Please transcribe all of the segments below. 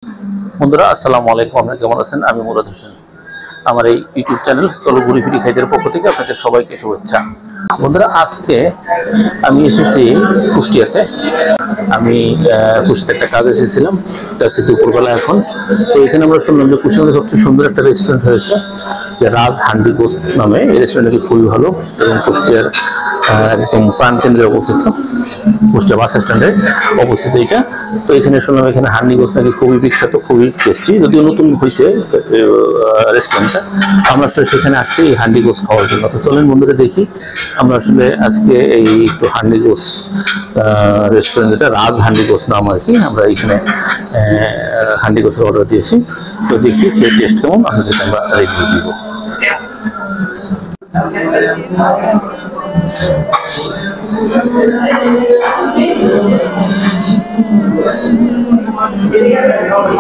বন্ধুরা আসসালামু আলাইকুম, আপনারা কেমন আছেন? আমি মুরাদ হোসেন। আমার এই ইউটিউব চ্যানেল চলো ঘুরি ফিরি খাইদের পক্ষ থেকে আপনাদের সবাইকে শুভেচ্ছা। বন্ধুরা, আজকে আমি এসেছি কুষ্টিয়াতে। আমি কুষ্টিয়াতে একটা কাজ এসেছিলাম, দুপুরবেলা। এখন তো এখানে আমরা শুনলাম যে কুষ্টিয়াতে সবচেয়ে সুন্দর একটা রেস্টুরেন্ট হয়েছে, যে রাজ হান্ডি গোস্ট নামে। এই রেস্টুরেন্টটি খুবই ভালো এবং কুষ্টিয়ার একদম প্রাণকেন্দ্রে অবস্থিত, কুষ্টিয়া বাস স্ট্যান্ডে অবস্থিত এটা। তো এখানে শুনলাম এখানে হান্ডি গোস্ট নাকি খুবই বিখ্যাত, খুবই টেস্টি। যদিও নতুন হয়েছে রেস্টুরেন্টটা, আমরা আসলে সেখানে আসছি এই হান্ডি গোস্ট খাওয়ার জন্য। তো চলেন বন্ধুরা, দেখি আমরা আসলে আজকে এই একটু হান্ডি গোস্ট রেস্টুরেন্ট, যেটা রাজ হান্ডি গোস্ট নাম আর কি, আমরা এখানে হান্ডি গোস্টের অর্ডার দিয়েছি। তো দেখি সেই টেস্ট কেমন, আপনাদেরকে আমরা রিভিউ দিব।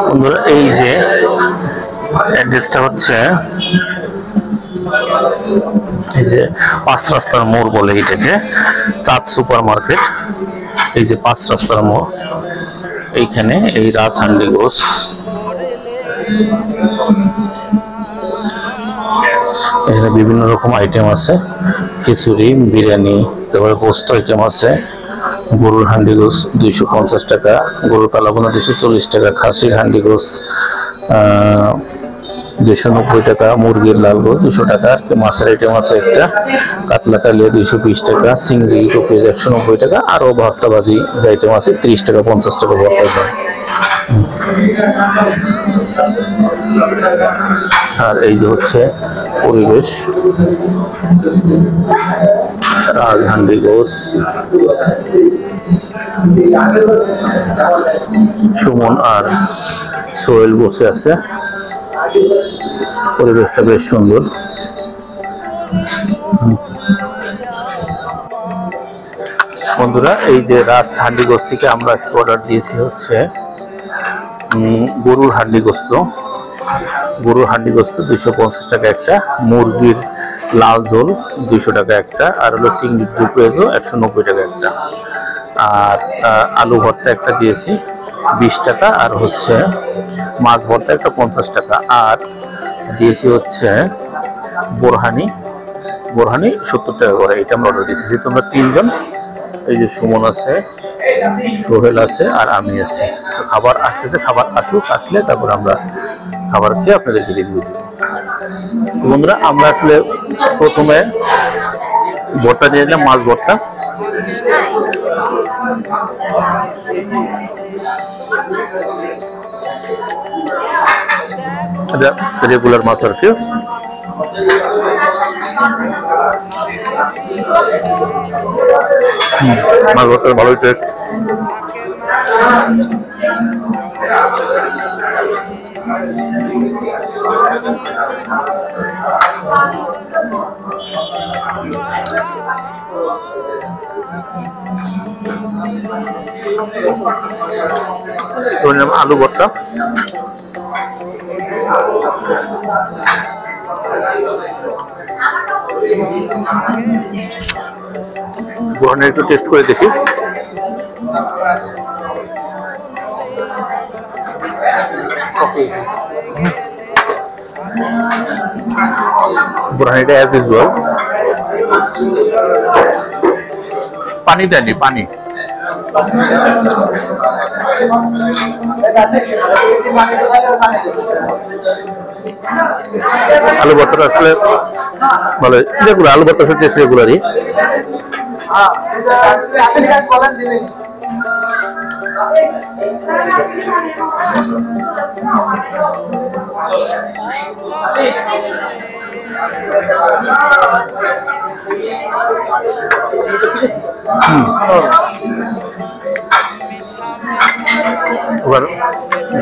বন্ধুরা, এই যে অ্যাড্রেসটা হচ্ছে, এই যে 5 রাস্তার মোড় বলে এটাকে, চাঁদ সুপার মার্কেট। এই যে 5 রাস্তার মোড়, এইখানে এই রাজ হান্ডি গোস্ট। এখানে বিভিন্ন রকম আইটেম আছে, খিচুড়ি, বিরিয়ানি, তারপরে পোস্ত আইটেম আছে। গরুর হান্ডি গোস্ট 250 টাকা, গরুর কালাভুনা 240 টাকা, খাসির হান্ডি গোস্ট 290 টাকা, মুরগির লাল গোস্ট 200 টাকা, মাছের আইটেম আছে একটা, কাতলা কালিয়া 220 টাকা, চিংড়ি 2 পিস 190 টাকা, আরো ভর্তা ভাজি যে আইটেম আছে 30 টাকা, 50 টাকা ভর্তা দাম। আর এই যে হচ্ছে পরিবেশ, রাজ হান্ডি গোস্ট। সুমন আর সোহেল বসে আছে, পরিবেশটা বেশ সুন্দর। বন্ধুরা, এই যে রাজ হান্ডি গোস্ট থেকে আমরা অর্ডার দিয়েছি হচ্ছে গরুর হান্ডি গোস্ত। গরুর হান্ডি গোস্ত 250 টাকা একটা, মুরগির লাল ঝোল 200 টাকা একটা, আর হলো চিংড়ির 2 পিস 190 টাকা একটা, আর আলু ভর্তা একটা দিয়েছি 20 টাকা, আর হচ্ছে মাছ ভর্তা একটা 50 টাকা, আর দিয়েছি হচ্ছে বোরহানি 70 টাকা করে। এটা আমরা অর্ডার দিয়েছি। যেহেতু আমরা 3 জন, এই যে সুমন আছে, সোহেল আছে, আর আমি আছি। তো খাবার আসতেছে, খাবার আসুক, আসলে তারপর আমরা খাবার খেয়ে আপনাদেরকে রিভিউ দিব। বন্ধুরা, আমরা আসলে প্রথমে ভর্তা দিয়ে দিলাম, মাছ ভর্তা। রেগুলার মাছ আর কি। মাছ ভর্তার ভালোই টেস্ট। আলু ভর্তা, বোরহানি একটু টেস্ট করে দেখি। বোরহানিটা অ্যাজ ইউজুয়াল, পানি দেয়নি, পানি। আলু ভর্তাটা আসলে ভালো, রেগুলার আলু ভর্তা টেস্ট রেগুলারই। এবার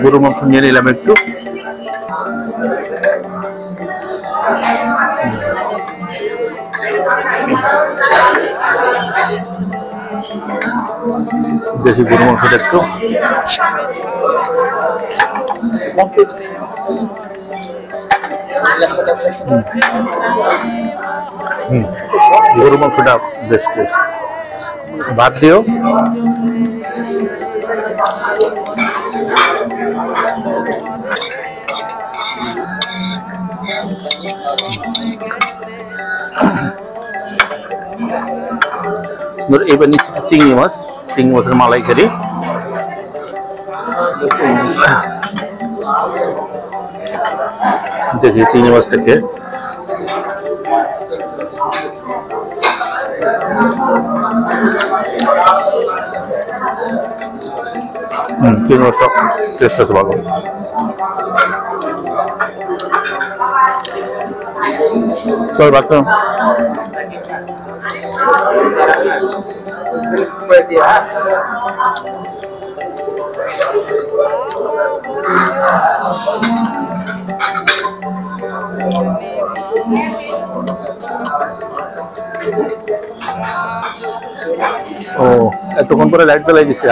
গরু মাংস নিয়ে নিলাম একটু। দেখি গরু মাংসটা একটু। গরু মাংসটা বেশ টেস্ট। ভাত দিও। এবার নিচ্ছি চিংড়ি মাছের মালাইকারি। দেখি চিংড়ি মাছটাকে চিংড়ি মাছটা টেস্ট আছে ভালো। চল বাচ্চা ও এতক্ষণ পরে লাইট জ্বালাই দিছে।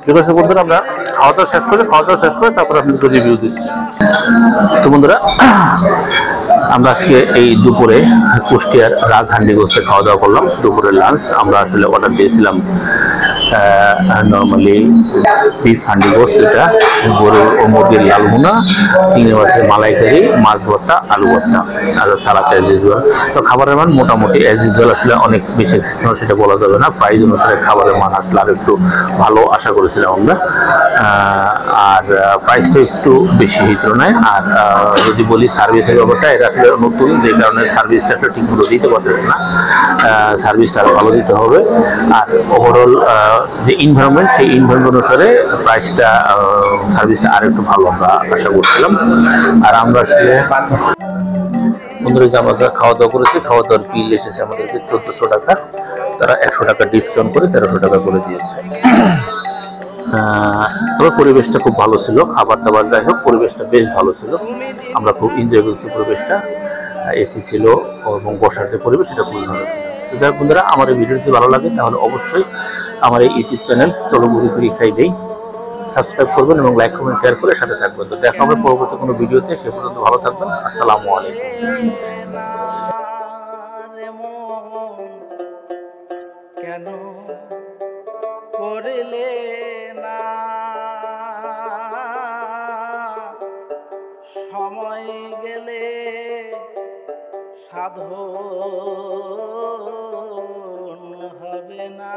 ঠিক আছে বন্ধুরা, আমরা খাওয়া দাওয়া শেষ করে তারপর আপনাদের রিভিউ দিচ্ছি। তো বন্ধুরা, আমরা আজকে এই দুপুরে কুষ্টিয়ার রাজহান্ডি গোস্তে খাওয়া দাওয়া করলাম। দুপুরের লাঞ্চ আমরা আসলে অর্ডার দিয়েছিলাম নর্মালি বিফ হান্ডি গোস্ত, এটা গরু ও মুরগির লাল ভুনা, চিংড়ি মাছের মালাইকারি, মাছ ভর্তা, আলু ভর্তা আর সালাদ অ্যাজ ইউজুয়াল। তো খাবারের মান মোটামুটি অ্যাজ ইউজুয়াল, আসলে অনেক বেশি এক্সেপশনাল সেটা বলা যাবে না। প্রাইস অনুসারে খাবারের মান আসলে আর একটু ভালো আশা করেছিলাম আমরা, আর প্রাইসটা একটু বেশি এই তুলনায়। আর যদি বলি সার্ভিসের ব্যাপারটা, এটা আসলে নতুন, যে কারণে সার্ভিসটা আসলে ঠিকমতো দিতে পারতেছে না। সার্ভিসটা আরও ভালো দিতে হবে। আর ওভারঅল যে ইনভায়রনমেন্ট, সেই ইনভায়রনমেন্ট অনুসারে প্রাইসটা, সার্ভিসটা আর একটু ভালো আমরা আশা করছিলাম। আর আমরা আসলে বন্ধুরা যে আমরা খাওয়া দাওয়া করেছি, খাওয়া দাওয়ার বিল এসেছে আমাদেরকে 1400 টাকা। তারা 100 টাকা ডিসকাউন্ট করে 1300 টাকা করে দিয়েছে। তবে পরিবেশটা খুব ভালো ছিল, খাবার দাবার যাই হোক পরিবেশটা বেশ ভালো ছিল, আমরা খুব এনজয় করছি পরিবেশটা। এসি ছিল এবং বসার যে পরিবেশ সেটা খুবই ভালো ছিল। তো যাই হোক বন্ধুরা, আমার এই ভিডিও যদি ভালো লাগে তাহলে অবশ্যই আমার এই ইউটিউব চ্যানেল চলো ঘুরি ফিরি খাই দেই সাবস্ক্রাইব করবেন এবং লাইক কমেন্ট শেয়ার করে সাথে থাকবেন। তো দেখা হবে পরবর্তী কোনো ভিডিওতে, সে পর্যন্ত ভালো থাকবেন। আসসালামু আলাইকুম। কেন করলে না সময় গেলে সাধন হবে না।